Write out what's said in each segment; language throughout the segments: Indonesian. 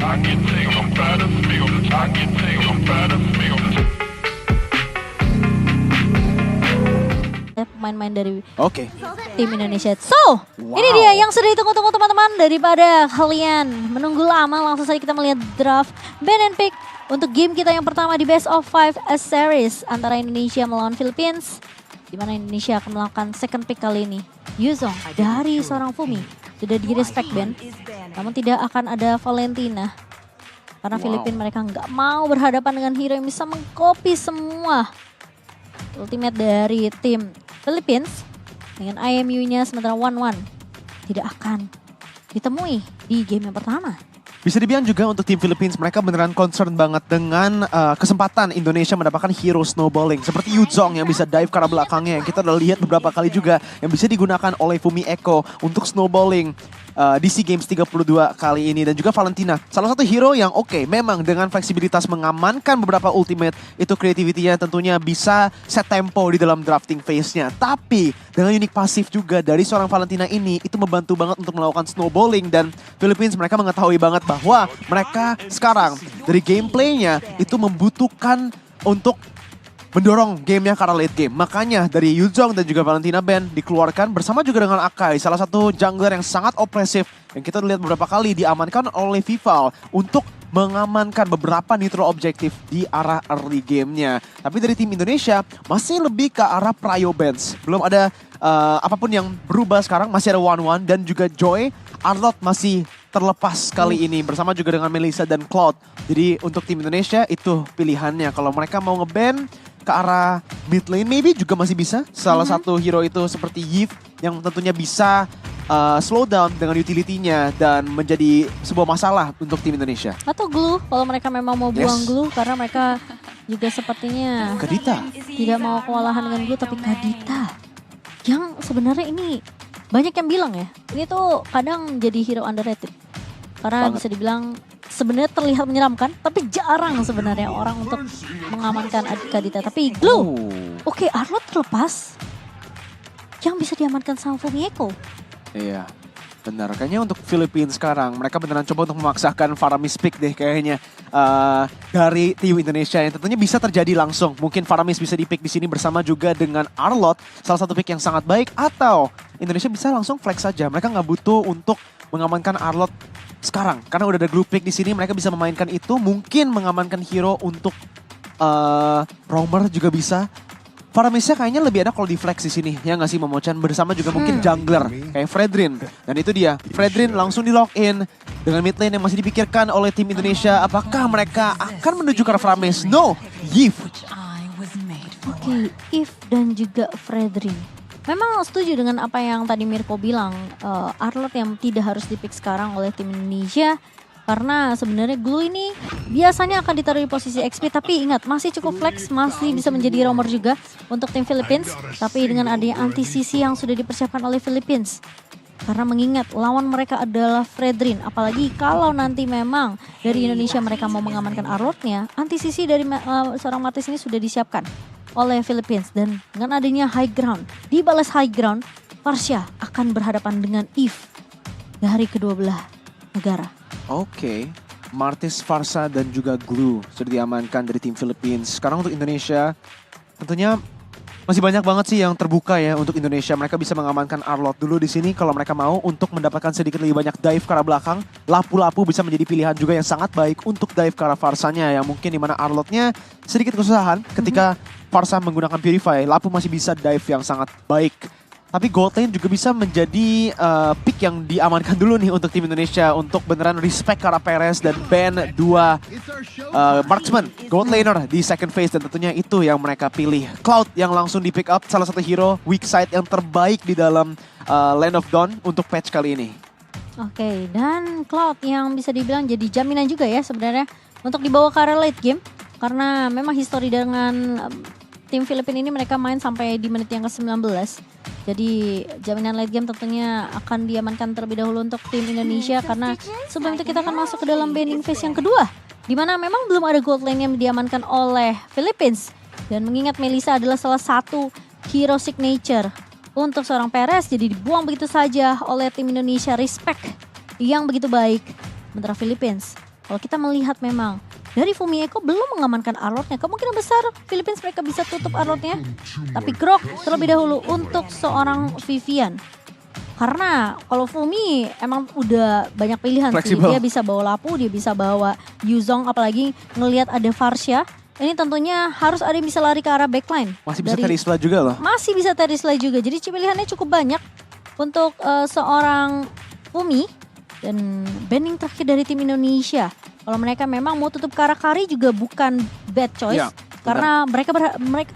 Pemain-pemain dari Oke. tim Indonesia. So, ini dia yang sudah ditunggu-tunggu teman-teman. Daripada kalian menunggu lama, langsung saja kita melihat draft ban and pick untuk game kita yang pertama di Best of 5 series antara Indonesia melawan Philippines. Di mana Indonesia akan melakukan second pick kali ini. Yuzong dari seorang Fumi sudah di respect ban, namun tidak akan ada Valentina. Karena Filipina mereka nggak mau berhadapan dengan hero yang bisa mengcopy semua ultimate dari tim Philippines dengan IMU-nya, sementara 1-1 tidak akan ditemui di game yang pertama. Bisa dibilang juga untuk tim Philippines, mereka beneran concern banget dengan kesempatan Indonesia mendapatkan hero snowballing. Seperti Yuzong yang bisa dive ke arah belakangnya, yang kita udah lihat beberapa kali juga yang bisa digunakan oleh Fumi Echo untuk snowballing di SEA Games 32 kali ini. Dan juga Valentina, salah satu hero yang oke, memang dengan fleksibilitas mengamankan beberapa ultimate, itu creativity-nya tentunya bisa set tempo di dalam drafting phase-nya. Tapi dengan unik pasif juga dari seorang Valentina ini, itu membantu banget untuk melakukan snowballing. Dan Philippines mereka mengetahui banget bahwa mereka sekarang dari gameplaynya itu membutuhkan untuk mendorong gamenya ke arah late game. Makanya dari Yuzong dan juga Valentina ban dikeluarkan bersama juga dengan Akai, salah satu jungler yang sangat opresif yang kita lihat beberapa kali diamankan oleh Vival untuk mengamankan beberapa neutral objektif di arah early gamenya. Tapi dari tim Indonesia masih lebih ke arah prio bans. Belum ada apapun yang berubah sekarang, masih ada 1-1 dan juga Joy. Arlott masih terlepas kali ini bersama juga dengan Melissa dan Cloud. Jadi untuk tim Indonesia itu pilihannya. Kalau mereka mau nge-ban ke arah mid lane maybe juga masih bisa. Salah satu hero itu seperti Yves yang tentunya bisa slow down dengan utility-nya dan menjadi sebuah masalah untuk tim Indonesia. Atau Glue kalau mereka memang mau buang Glue, karena mereka juga sepertinya Kadita tidak mau kewalahan dengan Glue, tapi Kadita yang sebenarnya ini banyak yang bilang ya, ini tuh kadang jadi hero underrated. Karena bisa dibilang sebenarnya terlihat menyeramkan, tapi jarang sebenarnya orang untuk mengamankan Kadita. Tapi Glue, oke, Arlott terlepas, yang bisa diamankan sama Fumi Echo. Iya, benar. Kayaknya untuk Filipina sekarang, mereka beneran coba untuk memaksakan Faramis pick deh kayaknya. Dari tim Indonesia yang tentunya bisa terjadi langsung. Mungkin Faramis bisa di-pick di sini bersama juga dengan Arlott. Salah satu pick yang sangat baik. Atau Indonesia bisa langsung flex saja. Mereka nggak butuh untuk mengamankan Arlott sekarang. Karena udah ada group pick di sini, mereka bisa memainkan itu. Mungkin mengamankan hero untuk roamer juga bisa. Faramisnya kayaknya lebih ada kalau di flex di sini, ya nggak sih Momochan, bersama juga mungkin jungler kayak Fredrin. Dan itu dia, Fredrin langsung di lock in dengan mid lane yang masih dipikirkan oleh tim Indonesia. Apakah mereka akan menuju ke arah Faramis? No, Yves. Oke, Yves dan juga Fredrin. Memang setuju dengan apa yang tadi Mirko bilang, Arlott yang tidak harus di-pick sekarang oleh tim Indonesia. Karena sebenarnya Glue ini biasanya akan ditaruh di posisi XP, tapi ingat masih cukup flex, masih bisa menjadi roamer juga untuk tim Philippines. Tapi dengan adanya anti-CC yang sudah dipersiapkan oleh Philippines. Karena mengingat lawan mereka adalah Fredrin, apalagi kalau nanti memang dari Indonesia mereka mau mengamankan Arlott-nya, anti-CC dari seorang Martis ini sudah disiapkan oleh Philippines. Dan dengan adanya high ground, dibalas high ground, Varsha akan berhadapan dengan Yves dari kedua belah negara. Oke, Martis, Farsa, dan juga Glue sudah diamankan dari tim Philippines. Sekarang untuk Indonesia, tentunya masih banyak banget sih yang terbuka ya untuk Indonesia. Mereka bisa mengamankan Arlott dulu di sini kalau mereka mau untuk mendapatkan sedikit lebih banyak dive ke arah belakang. Lapu-lapu bisa menjadi pilihan juga yang sangat baik untuk dive ke arah Farsanya, yang mungkin dimana Arlott-nya sedikit kesusahan ketika Farsa menggunakan Purify. Lapu masih bisa dive yang sangat baik. Tapi gold lane juga bisa menjadi pick yang diamankan dulu nih untuk tim Indonesia untuk beneran respect ke arah Perez dan ban dua marksman gold laner di second phase, dan tentunya itu yang mereka pilih. Cloud yang langsung di pick up, salah satu hero weak side yang terbaik di dalam Land of Dawn untuk patch kali ini. Oke, dan Cloud yang bisa dibilang jadi jaminan juga ya sebenarnya untuk dibawa ke arah late game. Karena memang histori dengan tim Filipina ini mereka main sampai di menit yang ke-19. Jadi jaminan late game tentunya akan diamankan terlebih dahulu untuk tim Indonesia. Karena sebelum itu kita akan masuk ke dalam banning phase yang kedua. Dimana memang belum ada gold lane yang diamankan oleh Philippines. Dan mengingat Melissa adalah salah satu hero signature untuk seorang Perez. Jadi dibuang begitu saja oleh tim Indonesia, respect yang begitu baik. Sementara Philippines Kalau kita melihat memang dari Fumi Eko belum mengamankan Arlordnya, kemungkinan besar Philippines mereka bisa tutup Arlordnya. Tapi Grok terlebih dahulu untuk seorang Vivian. Karena kalau Fumi emang udah banyak pilihan sih. Flexible. Dia bisa bawa Lapu, dia bisa bawa Yuzong, apalagi ngelihat ada Varsha. Ini tentunya harus ada yang bisa lari ke arah backline. Masih bisa Terisla juga loh. Masih bisa Terisla juga. Jadi pilihannya cukup banyak untuk seorang Fumi. Dan banding terakhir dari tim Indonesia. Kalau mereka memang mau tutup Karakari juga bukan bad choice. Ya, karena mereka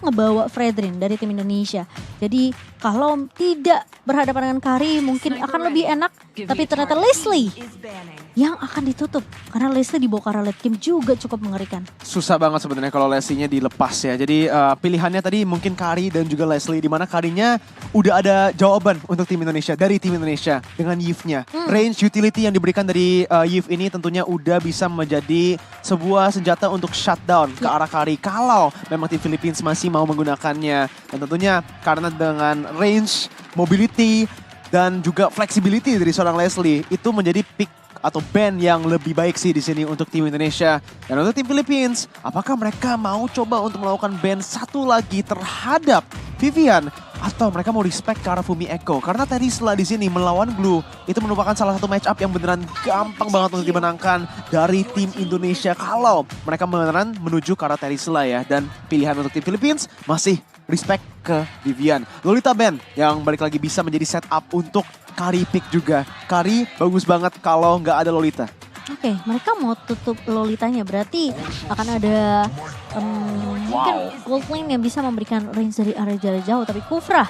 ngebawa Fredrin dari tim Indonesia. Jadi kalau tidak berhadapan dengan Kari mungkin akan lebih enak. Tapi ternyata Leslie yang akan ditutup. Karena Leslie dibawa ke arah late game juga cukup mengerikan. Susah banget sebenarnya kalau Leslie-nya dilepas ya. Jadi pilihannya tadi mungkin Kari dan juga Leslie. Dimana Karinya udah ada jawaban untuk tim Indonesia. Dari tim Indonesia dengan Yves-nya. Range utility yang diberikan dari Yves ini tentunya udah bisa menjadi sebuah senjata untuk shutdown ke arah Kari. Kalau memang tim Philippines masih mau menggunakannya. Dan tentunya karena dengan range, mobility, dan juga flexibility dari seorang Leslie. Itu menjadi pick atau band yang lebih baik sih di sini untuk tim Indonesia. Dan untuk tim Philippines, apakah mereka mau coba untuk melakukan band satu lagi terhadap Vivian? Atau mereka mau respect ke arah Fumi Eko? Karena Terisla di sini melawan Glue itu merupakan salah satu match up yang beneran gampang banget untuk dimenangkan dari tim Indonesia. Kalau mereka beneran menuju ke arah Terisla ya. Dan pilihan untuk tim Philippines masih respect ke Vivian. Lolita Band yang balik lagi bisa menjadi setup untuk Kari pick juga. Kari bagus banget kalau nggak ada Lolita. Oke, mereka mau tutup Lolitanya, berarti akan ada mungkin gold lane yang bisa memberikan range dari area jarak jauh. Tapi Kufra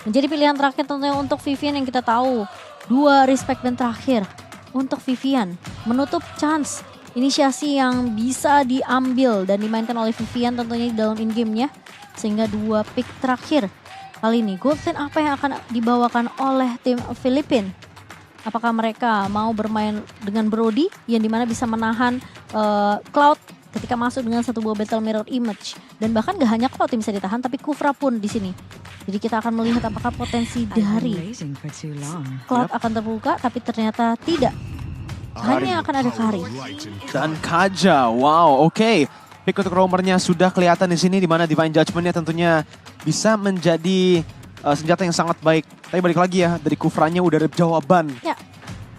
menjadi pilihan terakhir tentunya untuk Vivian yang kita tahu. 2 respect band terakhir untuk Vivian. Menutup chance inisiasi yang bisa diambil dan dimainkan oleh Vivian tentunya di dalam in-game-nya. Sehingga 2 pick terakhir. Kali ini gold lane apa yang akan dibawakan oleh tim Filipina? Apakah mereka mau bermain dengan Brody yang dimana bisa menahan Cloud ketika masuk dengan satu buah battle mirror image, dan bahkan gak hanya Cloud yang bisa ditahan tapi Kufra pun di sini. Jadi kita akan melihat apakah potensi dari Cloud akan terbuka, tapi ternyata tidak. Hanya akan ada Kari dan Kaja. Wow, oke. Pick untuk roamernya sudah kelihatan di sini, di mana Divine Judgment-nya tentunya bisa menjadi senjata yang sangat baik. Tapi balik lagi ya, dari Kufranya udah ada jawaban ya.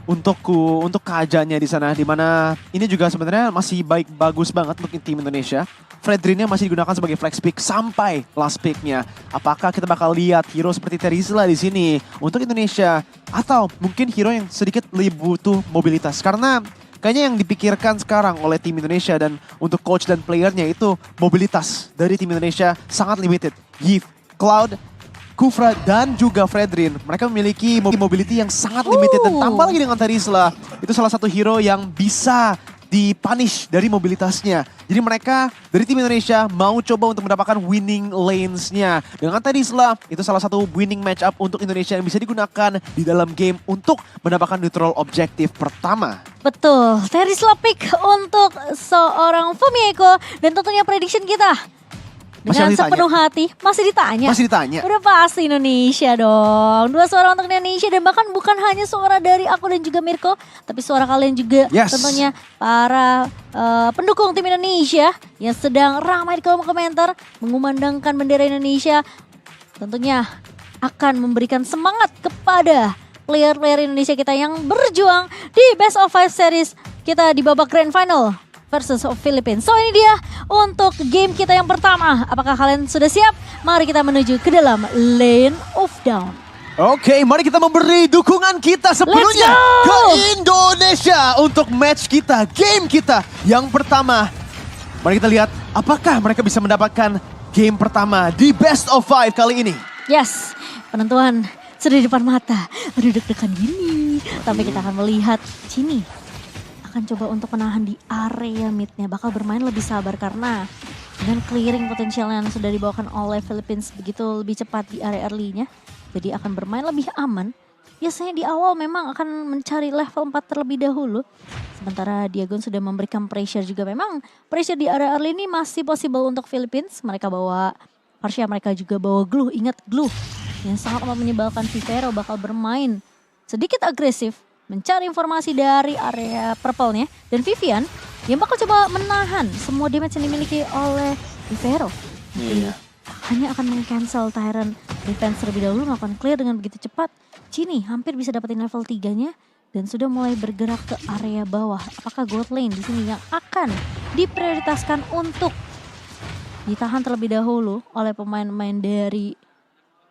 untuk Kajanya di sana, di mana ini juga sebenarnya masih bagus banget untuk tim Indonesia. Fredrinnya masih digunakan sebagai flex pick sampai last picknya. Apakah kita bakal lihat hero seperti Terisla di sini untuk Indonesia, atau mungkin hero yang sedikit lebih butuh mobilitas? Karena kayaknya yang dipikirkan sekarang oleh tim Indonesia dan untuk coach dan playernya itu mobilitas dari tim Indonesia sangat limited. Yves, Cloud, Kufra dan juga Fredrin, mereka memiliki mobility yang sangat limited, dan tambah lagi dengan Terisla, itu salah satu hero yang bisa dipunish dari mobilitasnya. Jadi mereka dari tim Indonesia mau coba untuk mendapatkan winning lanes-nya. Dengan Terisla, itu salah satu winning match up untuk Indonesia yang bisa digunakan di dalam game untuk mendapatkan neutral objektif pertama. Betul, Terisla pick untuk seorang Fumi Eko, dan tentunya prediction kita dengan sepenuh hati masih ditanya. Masih ditanya. Udah pasti Indonesia dong. 2 suara untuk Indonesia, dan bahkan bukan hanya suara dari aku dan juga Mirko, tapi suara kalian juga. Yes. Tentunya para pendukung tim Indonesia yang sedang ramai di kolom komentar mengumandangkan bendera Indonesia. Tentunya akan memberikan semangat kepada player-player Indonesia kita yang berjuang di Best of 5 series kita di babak Grand Final versus Philippines. So ini dia untuk game kita yang pertama. Apakah kalian sudah siap? Mari kita menuju ke dalam Lane of Dawn. Oke, mari kita memberi dukungan kita sepenuhnya ke Indonesia untuk match kita, game kita yang pertama. Mari kita lihat apakah mereka bisa mendapatkan game pertama di Best of 5 kali ini. Yes, penentuan sudah di depan mata. Udah deg-degan gini. Tapi kita akan melihat sini. Akan coba untuk menahan di area midnya, bakal bermain lebih sabar karena dengan clearing potensial yang sudah dibawakan oleh Philippines begitu lebih cepat di area early-nya, jadi akan bermain lebih aman. Biasanya di awal memang akan mencari level 4 terlebih dahulu, sementara Diagon sudah memberikan pressure juga. Memang pressure di area early ini masih possible untuk Philippines. Mereka bawa Varsha, mereka juga bawa Glue. Ingat Glue yang sangat amat menyebalkan. Vivero bakal bermain sedikit agresif mencari informasi dari area purple-nya. Dan Vivian yang bakal coba menahan semua damage yang dimiliki oleh Vivero. Iya. Hanya akan meng-cancel Tyrant defense terlebih dahulu, melakukan clear dengan begitu cepat. Cini hampir bisa dapetin level 3-nya dan sudah mulai bergerak ke area bawah. Apakah gold lane di sini yang akan diprioritaskan untuk ditahan terlebih dahulu oleh pemain-pemain dari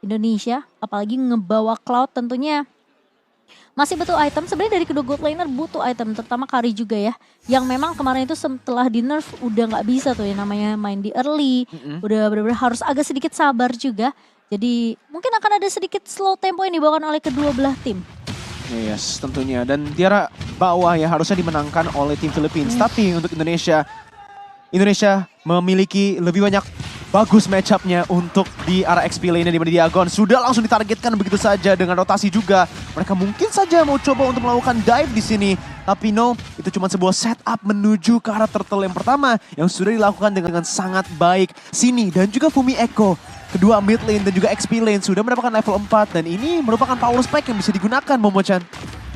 Indonesia, apalagi ngebawa Cloud tentunya masih butuh item. Sebenarnya dari kedua gold laner butuh item, terutama Kari juga ya, yang memang kemarin itu setelah di nerf udah nggak bisa tuh ya namanya main di early, udah benar-benar harus agak sedikit sabar juga. Jadi mungkin akan ada sedikit slow tempo yang dibawakan oleh kedua belah tim. Yes, tentunya. Dan tiara bawah ya harusnya dimenangkan oleh tim Philippines. Tapi untuk Indonesia memiliki lebih banyak bagus match-up-nya untuk di arah XP lane-nya, di mana Diagon sudah langsung ditargetkan begitu saja dengan rotasi juga. Mereka mungkin saja mau coba untuk melakukan dive di sini. Tapi no, itu cuma sebuah setup menuju ke arah turtle yang pertama yang sudah dilakukan dengan sangat baik. Sini dan juga Fumi Echo, kedua mid lane dan juga XP lane sudah mendapatkan level 4 dan ini merupakan power spike yang bisa digunakan Momo-chan.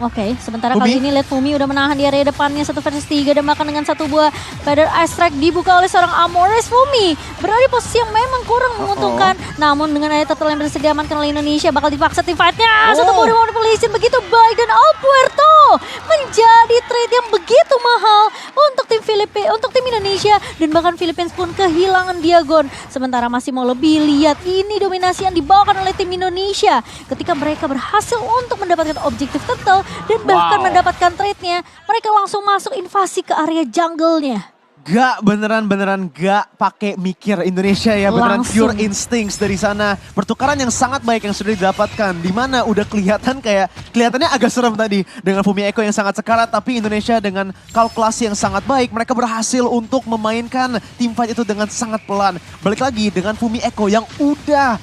Oke, sementara Fumi. kali ini lihat Fumi udah menahan di area depannya 1 versus 3 dan bahkan dengan satu buah Feather Ice Strike dibuka oleh seorang Amores. Fumi berada di posisi yang memang kurang menguntungkan. Namun dengan area turtle yang berhasil diamankan oleh Indonesia bakal dipaksa tim fight-nya. Satu buah manipulation begitu baik dan Alpuerto menjadi trade yang begitu mahal untuk tim Indonesia dan bahkan Philippines pun kehilangan Diagon. Sementara masih mau lebih, lihat ini dominasi yang dibawakan oleh tim Indonesia ketika mereka berhasil untuk mendapatkan objektif turtle dan bahkan mendapatkan trade-nya. Mereka langsung masuk invasi ke area jungle-nya. Gak beneran gak pakai mikir Indonesia ya, beneran Langsung. pure instincts dari sana. Pertukaran yang sangat baik yang sudah didapatkan, di mana udah kelihatannya agak serem tadi dengan Fumi Echo yang sangat sekarat, tapi Indonesia dengan kalkulasi yang sangat baik mereka berhasil untuk memainkan team fight itu dengan sangat pelan. Balik lagi dengan Fumi Echo yang udah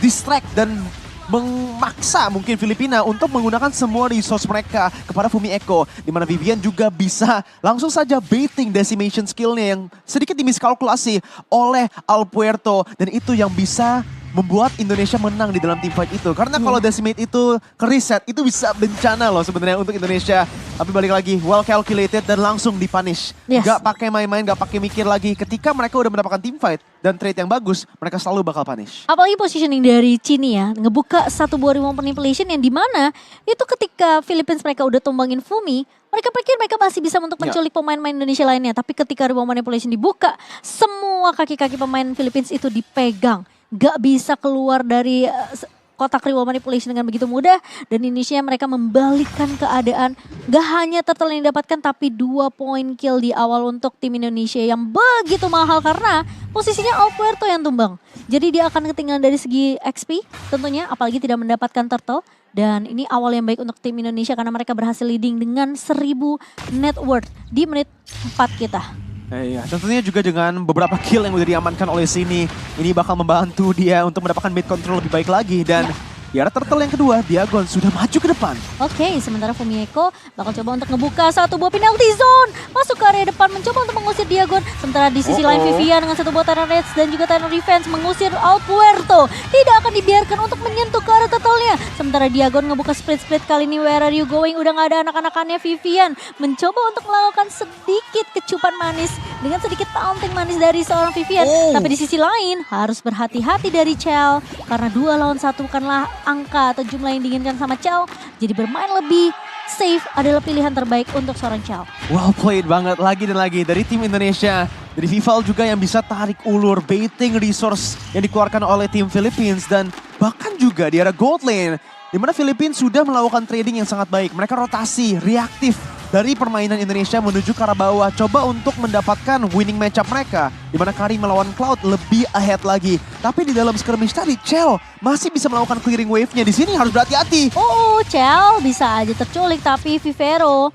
distract dan memaksa mungkin Filipina untuk menggunakan semua resource mereka kepada Fumi Echo, di mana Vivian juga bisa langsung saja baiting decimation skillnya yang sedikit dimiskalkulasi oleh Alpuerto, dan itu yang bisa membuat Indonesia menang di dalam team fight itu. Karena kalau decimate itu ke reset, itu bisa bencana loh sebenarnya untuk Indonesia. Tapi balik lagi, well calculated dan langsung dipunish. Yes. Gak pakai main-main, gak pakai mikir lagi. Ketika mereka udah mendapatkan team fight dan trade yang bagus, mereka selalu bakal punish. Apalagi positioning dari Cini ya, ngebuka satu buah remote manipulation yang dimana itu ketika Philippines mereka udah tumbangin Fumi, mereka pikir mereka masih bisa untuk menculik pemain-pemain Indonesia lainnya. Tapi ketika remote manipulation dibuka, semua kaki-kaki pemain Philippines itu dipegang. Gak bisa keluar dari kotak remote manipulation dengan begitu mudah. Dan Indonesia mereka membalikkan keadaan. Gak hanya turtle yang didapatkan tapi 2 point kill di awal untuk tim Indonesia yang begitu mahal karena posisinya Alpuerto yang tumbang. Jadi dia akan ketinggalan dari segi XP tentunya, apalagi tidak mendapatkan turtle. Dan ini awal yang baik untuk tim Indonesia karena mereka berhasil leading dengan 1000 net worth di menit 4 kita. Iya, tentunya juga dengan beberapa kill yang udah diamankan oleh sini, ini bakal membantu dia untuk mendapatkan mid control lebih baik lagi. Dan di arah turtle yang kedua, Diagon sudah maju ke depan. Oke, sementara Fumi Echo bakal coba untuk ngebuka satu buah penalty zone. Masuk ke area depan mencoba untuk mengusir Diagon. Sementara di sisi lain Vivian dengan satu buah Tyrant Rage dan juga Tyrant Defense mengusir Alpuerto. Tidak akan dibiarkan untuk menyentuh ke arah turtle-nya. Sementara Diagon ngebuka split-split kali ini. Where are you going? Udah gak ada anak-anakannya. Vivian mencoba untuk melakukan sedikit kecupan manis dengan sedikit taunting manis dari seorang Vivian. Tapi di sisi lain harus berhati-hati dari Chell karena 2 lawan 1 bukanlah angka atau jumlah yang diinginkan sama Chell. Jadi bermain lebih safe adalah pilihan terbaik untuk seorang Chell. Well played banget lagi dan lagi dari tim Indonesia. Dari Vival juga yang bisa tarik ulur, baiting resource yang dikeluarkan oleh tim Philippines. Dan bahkan juga di arah gold lane, di mana Philippines sudah melakukan trading yang sangat baik. Mereka rotasi, reaktif dari permainan Indonesia menuju ke arah bawah. Coba untuk mendapatkan winning matchup mereka. Di mana Kari melawan Cloud lebih ahead lagi. Tapi di dalam skirmish tadi, Chell masih bisa melakukan clearing wave-nya. Di sini harus berhati-hati. Chell bisa aja terculik tapi Vivero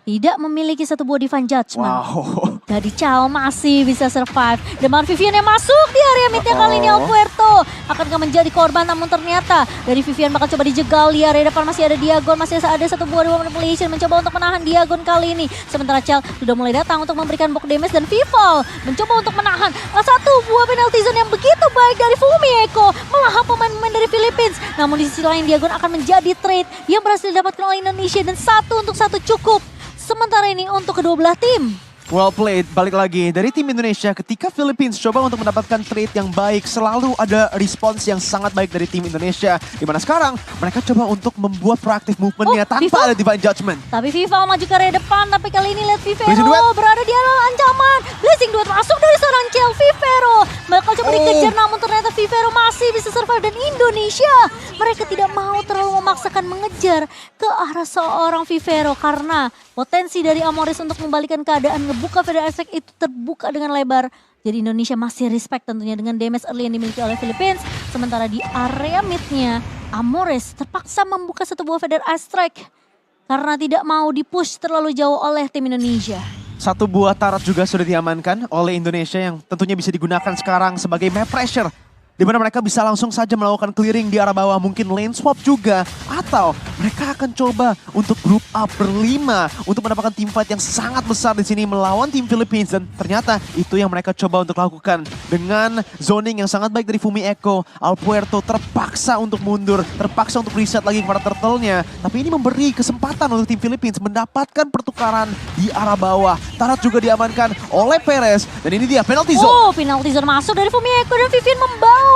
tidak memiliki satu buah Divine Judgment. Wow. Dari Chao masih bisa survive. Dan Makan Vivian yang masuk di area midnya kali ini Alpuerto. Akankah menjadi korban, namun ternyata dari Vivian bakal coba dijegal. Di area depan masih ada Diagon, masih ada satu buah Reward Manipulation mencoba untuk menahan Diagon kali ini. Sementara Chao sudah mulai datang untuk memberikan block damage dan Vival mencoba untuk menahan satu buah penalty zone yang begitu baik dari Fumi Eko melahap pemain-pemain dari Philippines. Namun di sisi lain Diagon akan menjadi trade yang berhasil didapatkan oleh Indonesia dan 1-1 cukup. Sementara ini untuk kedua belah tim. Well played, balik lagi dari tim Indonesia ketika Philippines coba untuk mendapatkan trade yang baik, selalu ada respons yang sangat baik dari tim Indonesia. Dimana sekarang mereka coba untuk membuat proaktif movementnya tanpa ada Divine Judgment. Tapi Vival maju ke area depan, tapi kali ini lihat Blazing Vivero Duet. berada di dalam ancaman. Blazing Duet masuk dari seorang Chel. Vivero bakal coba dikejar, namun ternyata Vivero masih bisa survive. Dan Indonesia, mereka tidak mau terlalu memaksakan mengejar ke arah seorang Vivero karena potensi dari Amoris untuk membalikan keadaan ngebuka Federal Strike itu terbuka dengan lebar. Jadi Indonesia masih respect tentunya dengan damage early yang dimiliki oleh Philippines. Sementara di area midnya Amoris terpaksa membuka satu buah Federal Strike karena tidak mau dipush terlalu jauh oleh tim Indonesia. Satu buah Tarat juga sudah diamankan oleh Indonesia yang tentunya bisa digunakan sekarang sebagai map pressure. Di mana mereka bisa langsung saja melakukan clearing di arah bawah, mungkin lane swap juga. Atau mereka akan coba untuk group up berlima untuk mendapatkan team fight yang sangat besar di sini melawan tim Philippines. Dan ternyata itu yang mereka coba untuk lakukan. Dengan zoning yang sangat baik dari Fumi Eko, Alpuerto terpaksa untuk mundur, terpaksa untuk reset lagi kepada turtle-nya. Tapi ini memberi kesempatan untuk tim Philippines mendapatkan pertukaran di arah bawah. Tarat juga diamankan oleh Perez. Dan ini dia penalty zone. Oh, penalty zone masuk dari Fumi Eko dan Vivian membawa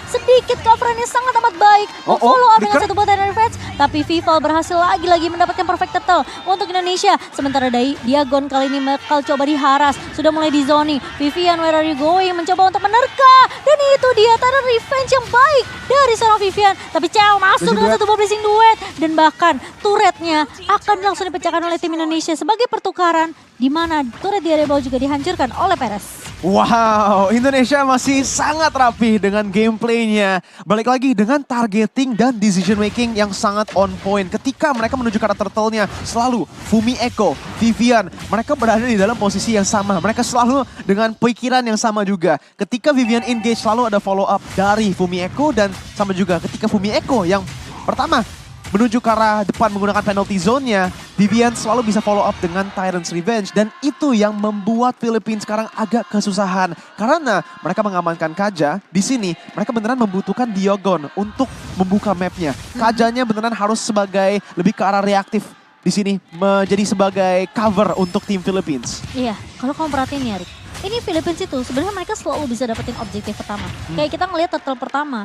sedikit coverannya sangat amat baik. Follow up dengan satu buatan revenge. Tapi Vival berhasil lagi-lagi mendapatkan perfect turtle untuk Indonesia. Sementara dari Diagon kali ini bakal coba diharas. Sudah mulai di zoning. Vivian, where are you going? Mencoba untuk menerka. Dan itu dia tanda revenge yang baik dari seorang Vivian. Tapi Chao masuk dengan satu buah blazing duet. Dan bahkan turretnya akan langsung dipecahkan oleh tim Indonesia sebagai pertukaran. Di mana turret di area bawah juga dihancurkan oleh Perez. Wow, Indonesia masih sangat rapi dengan gameplaynya. Balik lagi dengan targeting dan decision making yang sangat on point. Ketika mereka menuju ke arah turtle-nya, selalu Fumi Eko, Vivian, mereka berada di dalam posisi yang sama. Mereka selalu dengan pikiran yang sama juga. Ketika Vivian engage, selalu ada follow up dari Fumi Eko. Dan sama juga ketika Fumi Eko yang pertama menuju ke arah depan menggunakan penalty zone-nya, Vivian selalu bisa follow up dengan Tyrant's Revenge. Dan itu yang membuat Philippines sekarang agak kesusahan. Karena mereka mengamankan Kaja, di sini mereka beneran membutuhkan Diagon untuk membuka mapnya. Kajanya beneran harus sebagai lebih ke arah reaktif. Di sini menjadi sebagai cover untuk tim Philippines. Iya, kalau kamu perhatiin ya Rick, ini Philippines itu sebenarnya mereka selalu bisa dapetin objektif pertama. Kayak kita ngelihat turtle pertama,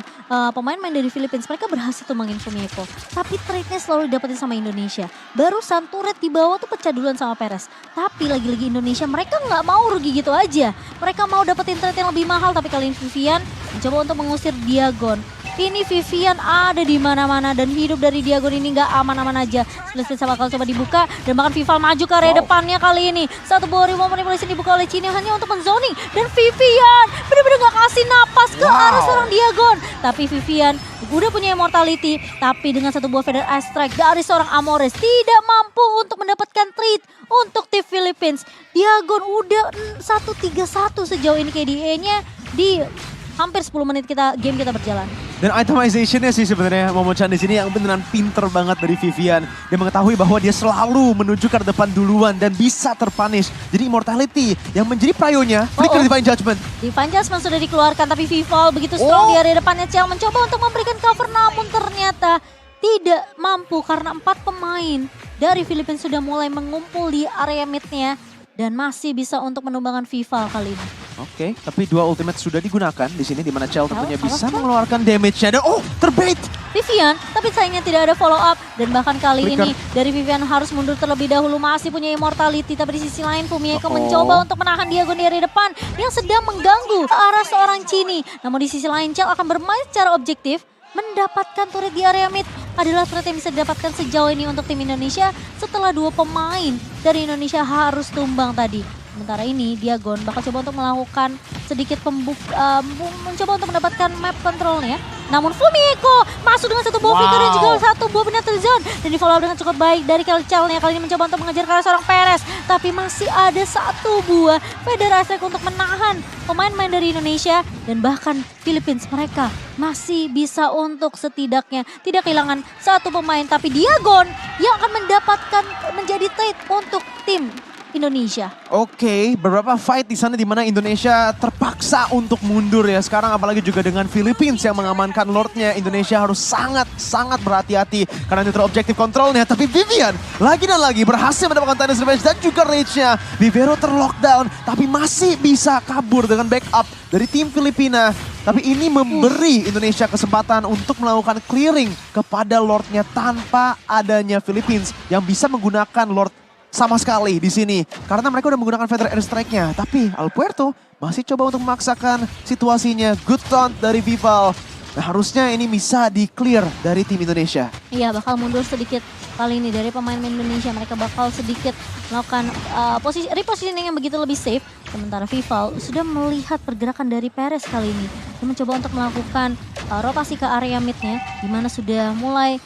pemain-pemain dari Philippines mereka berhasil tumbangin Fumi Eko. Tapi trade-nya selalu didapetin sama Indonesia. Barusan turret di bawah tuh pecah duluan sama Perez. Tapi lagi-lagi Indonesia mereka nggak mau rugi gitu aja. Mereka mau dapetin trade yang lebih mahal, tapi kali ini Vivian mencoba untuk mengusir Diagon. Ini Vivian ada di mana-mana dan hidup dari Diagon ini nggak aman-aman aja. Split bakal coba dibuka dan bahkan Vival maju ke area depannya kali ini. Satu buah Reward Manipulation dibuka oleh Cini hanya untuk menzoning. Dan Vivian benar-benar nggak kasih napas ke arah seorang Diagon. Tapi Vivian udah punya immortality, tapi dengan satu buah Feather Ice Strike dari seorang Amores tidak mampu untuk mendapatkan treat untuk tim Philippines. Diagon udah 1-3-1 sejauh ini KDA-nya di hampir 10 menit game kita berjalan. Dan itemization-nya sih sebenarnya Momo-chan di sini yang beneran pinter banget dari Vivian. Dia mengetahui bahwa dia selalu menuju ke depan duluan dan bisa terpunish. Jadi immortality yang menjadi prayonya flicker Divine Judgment. Divine Judgment sudah dikeluarkan tapi Vival begitu strong di area depannya. Chel mencoba untuk memberikan cover namun ternyata tidak mampu karena 4 pemain dari Filipina sudah mulai mengumpul di area mid-nya. Dan masih bisa untuk menumbangkan Vival kali ini. Oke, tapi 2 ultimate sudah digunakan di sini di mana Chel tentunya bisa mengeluarkan damage-nya. Dan terbait! Vivian, tapi sayangnya tidak ada follow up. Dan bahkan kali ini dari Vivian harus mundur terlebih dahulu, masih punya immortality. Tapi di sisi lain Fumi Eko mencoba untuk menahan Diagon di area depan yang sedang mengganggu ke arah seorang Cini. Namun di sisi lain Chel akan bermain secara objektif. Mendapatkan turret di area mid adalah turret yang bisa didapatkan sejauh ini untuk tim Indonesia setelah 2 pemain dari Indonesia harus tumbang tadi. Sementara ini Diagon bakal coba untuk melakukan sedikit mencoba untuk mendapatkan map controlnya. Namun Fumieko masuk dengan satu buah Flicker dan juga satu buah Penetration Zone. Dan di follow up dengan cukup baik dari Kelchalnya. Kali ini mencoba untuk mengejar ke arah seorang Perez. Tapi masih ada satu buah Federasi untuk menahan pemain-pemain dari Indonesia. Dan bahkan Philippines mereka masih bisa untuk setidaknya tidak kehilangan satu pemain. Tapi Diagon yang akan mendapatkan menjadi trade untuk tim Indonesia. Oke, beberapa fight di sana di mana Indonesia terpaksa untuk mundur ya. Sekarang apalagi juga dengan Philippines yang mengamankan Lordnya, Indonesia harus sangat berhati-hati karena neutral objective controlnya. Tapi Vivian lagi dan lagi berhasil mendapatkan Timeless Revenge dan juga rage-nya. Vivero terlockdown tapi masih bisa kabur dengan backup dari tim Filipina. Tapi ini memberi Indonesia kesempatan untuk melakukan clearing kepada Lordnya tanpa adanya Philippines yang bisa menggunakan Lord sama sekali di sini. Karena mereka udah menggunakan Feather Airstrike-nya. Tapi Alpuerto masih coba untuk memaksakan situasinya. Good taunt dari Vival. Nah, harusnya ini bisa di-clear dari tim Indonesia. Iya, bakal mundur sedikit kali ini dari pemain Indonesia. Mereka bakal sedikit melakukan repositioning yang begitu lebih safe. Sementara Vival sudah melihat pergerakan dari Perez kali ini. Dia mencoba untuk melakukan rotasi ke area mid-nya. Di mana sudah mulai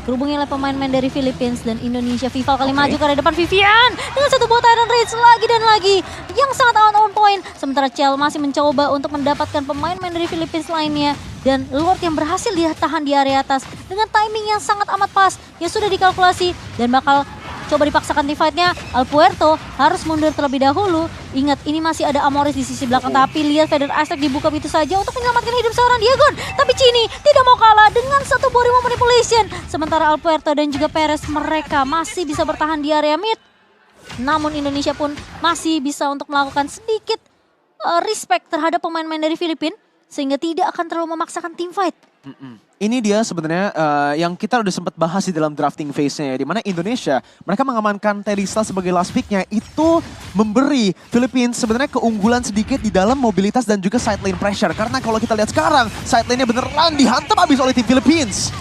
berhubungi oleh pemain-pemain dari Philippines dan Indonesia. Vival kali maju ke arah depan Vivian dengan satu buah Tyrant Rage lagi dan lagi yang sangat on point. Sementara Chell masih mencoba untuk mendapatkan pemain-pemain dari Philippines lainnya dan Lord yang berhasil ditahan di area atas dengan timing yang sangat amat pas yang sudah dikalkulasi dan bakal coba dipaksakan di fight-nya. Alpuerto harus mundur terlebih dahulu. Ingat, ini masih ada Amoris di sisi belakang. Tapi lihat Feather Airstrike dibuka begitu saja untuk menyelamatkan hidup seorang Diagon. Tapi Chini tidak mau kalah dengan satu buah remote manipulation. Sementara Alpuerto dan juga Perez mereka masih bisa bertahan di area mid. Namun Indonesia pun masih bisa untuk melakukan sedikit respect terhadap pemain-pemain dari Filipina. Sehingga tidak akan terlalu memaksakan team fight. Ini dia sebenarnya yang kita udah sempat bahas di dalam drafting phase-nya ya. Dimana Indonesia, mereka mengamankan Terisla sebagai last pick-nya. Itu memberi Philippines sebenarnya keunggulan sedikit di dalam mobilitas dan juga side lane pressure. Karena kalau kita lihat sekarang, side lane-nya beneran dihantam abis oleh tim Philippines.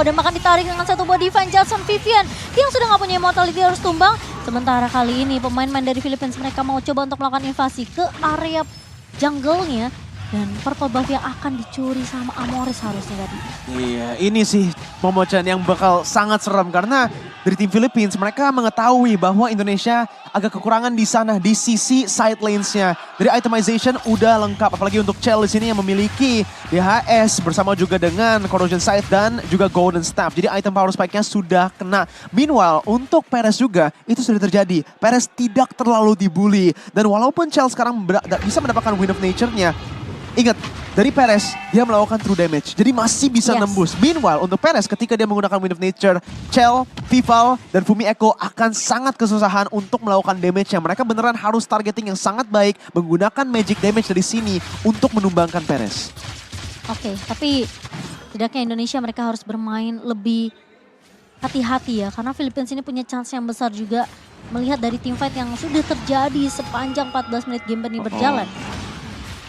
Dan bahkan ditarik dengan satu buah Divine Jason Vivian yang sudah gak punya immortality harus tumbang. Sementara kali ini pemain-pemain dari Philippines mereka mau coba untuk melakukan invasi ke area jungle-nya. Dan purple buff yang akan dicuri sama Amoris harusnya tadi. Iya, ini sih Momochan yang bakal sangat seram karena dari tim Philippines mereka mengetahui bahwa Indonesia agak kekurangan di sana di sisi side lanes-nya. Dari itemization udah lengkap, apalagi untuk Chell di sini yang memiliki DHS bersama juga dengan Corrosion Sight dan juga Golden Staff. Jadi item power spike-nya sudah kena. Meanwhile, untuk Perez juga itu sudah terjadi. Perez tidak terlalu dibully dan walaupun Chell sekarang bisa mendapatkan Wind of Nature-nya, ingat, dari Perez, dia melakukan true damage. Jadi masih bisa nembus. Meanwhile, untuk Perez ketika dia menggunakan Wind of Nature, Chell, Vival, dan Fumieko akan sangat kesusahan untuk melakukan damage-nya. Mereka beneran harus targeting yang sangat baik, menggunakan magic damage dari sini untuk menumbangkan Perez. Oke, tapi tidaknya Indonesia mereka harus bermain lebih hati-hati ya. Karena Philippines ini punya chance yang besar juga melihat dari teamfight yang sudah terjadi sepanjang 14 menit game ini berjalan.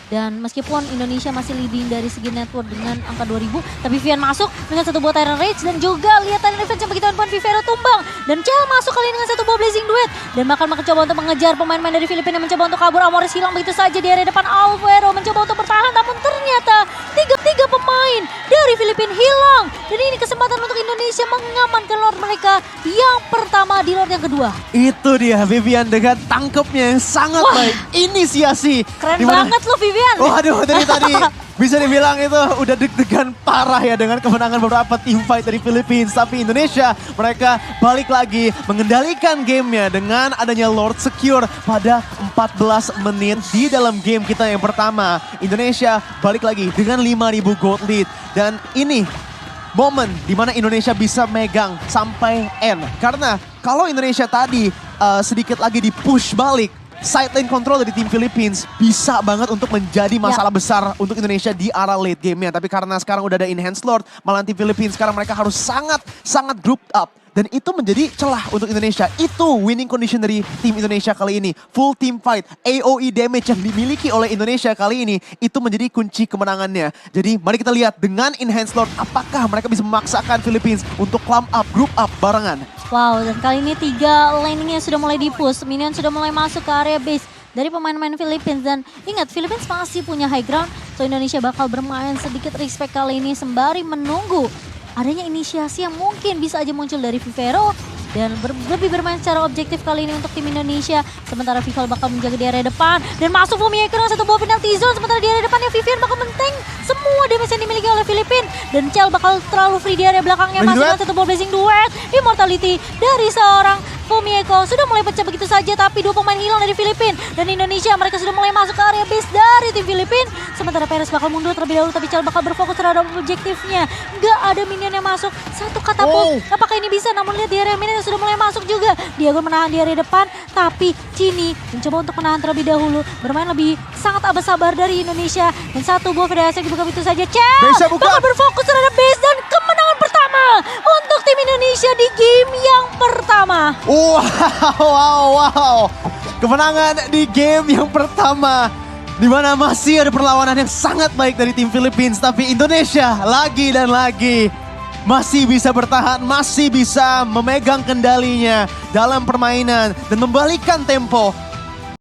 Dan meskipun Indonesia masih leading dari segi network dengan angka 2000, tapi Vivian masuk dengan satu buah Tyrant Rage dan juga lihat Tyrant Defense yang begitu on point, Vivero tumbang. Dan Chell masuk kali ini dengan satu buah Blazing Duet. Dan bahkan mencoba untuk mengejar pemain-pemain dari Filipina yang mencoba untuk kabur. Amoris hilang begitu saja di area depan. Alvaro mencoba untuk bertahan, namun ternyata tiga pemain dari Filipina hilang. Dan ini kesempatan untuk Indonesia mengamankan Lord mereka yang pertama di Lord yang kedua. Itu dia Vivian dengan tangkepnya yang sangat baik. Inisiasi. Keren banget loh Vivian. Waduh, dari tadi bisa dibilang itu udah deg-degan parah ya dengan kemenangan beberapa team fight dari Philippines. Tapi Indonesia mereka balik lagi mengendalikan gamenya dengan adanya Lord Secure pada 14 menit di dalam game kita yang pertama. Indonesia balik lagi dengan 5.000 gold lead. Dan ini momen dimana Indonesia bisa megang sampai end. Karena kalau Indonesia tadi sedikit lagi di push balik, side lane control dari tim Philippines bisa banget untuk menjadi masalah besar untuk Indonesia di arah late game-nya. Tapi karena sekarang udah ada Enhanced Lord, malah tim Philippines sekarang mereka harus sangat grouped up. Dan itu menjadi celah untuk Indonesia. Itu winning condition dari tim Indonesia kali ini. Full team fight, AoE damage yang dimiliki oleh Indonesia kali ini, itu menjadi kunci kemenangannya. Jadi mari kita lihat dengan Enhanced Lord, apakah mereka bisa memaksakan Philippines untuk climb up, group up barengan. Wow, dan kali ini 3 laningnya sudah mulai di-push. Minion sudah mulai masuk ke area base. dari pemain-pemain Philippines. Dan ingat, Philippines masih punya high ground. So Indonesia bakal bermain sedikit respect kali ini sembari menunggu adanya inisiasi yang mungkin bisa aja muncul dari Vivero. Dan lebih bermain secara objektif kali ini untuk tim Indonesia. Sementara Vival bakal menjaga di area depan. Dan masuk Fumieko dengan satu buah penalti zone. Sementara di area depannya Vivian bakal menteng semua damage yang dimiliki oleh Filipina. Dan Chell bakal terlalu free di area belakangnya. Masih dengan satu buah blazing duet. Immortality dari seorang Fumieko sudah mulai pecah begitu saja, tapi dua pemain hilang dari Filipina. Dan Indonesia mereka sudah mulai masuk ke area base dari tim Filipina. Sementara Perez bakal mundur terlebih dahulu, tapi Chell bakal berfokus terhadap objektifnya. Gak ada minion yang masuk, satu katapult. Apakah ini bisa? Namun lihat di area minion yang sudah mulai masuk juga. Diago menahan di area depan, tapi Cini mencoba untuk menahan terlebih dahulu. Bermain lebih sangat sabar dari Indonesia. Dan satu buah VDS yang dibuka begitu saja. Chell bakal berfokus terhadap base dan kemenangan pertama untuk tim Indonesia di game yang pertama. Wow. Kemenangan di game yang pertama. Di mana masih ada perlawanan yang sangat baik dari tim Philippines. Tapi Indonesia lagi dan lagi masih bisa bertahan, masih bisa memegang kendalinya dalam permainan. Dan membalikkan tempo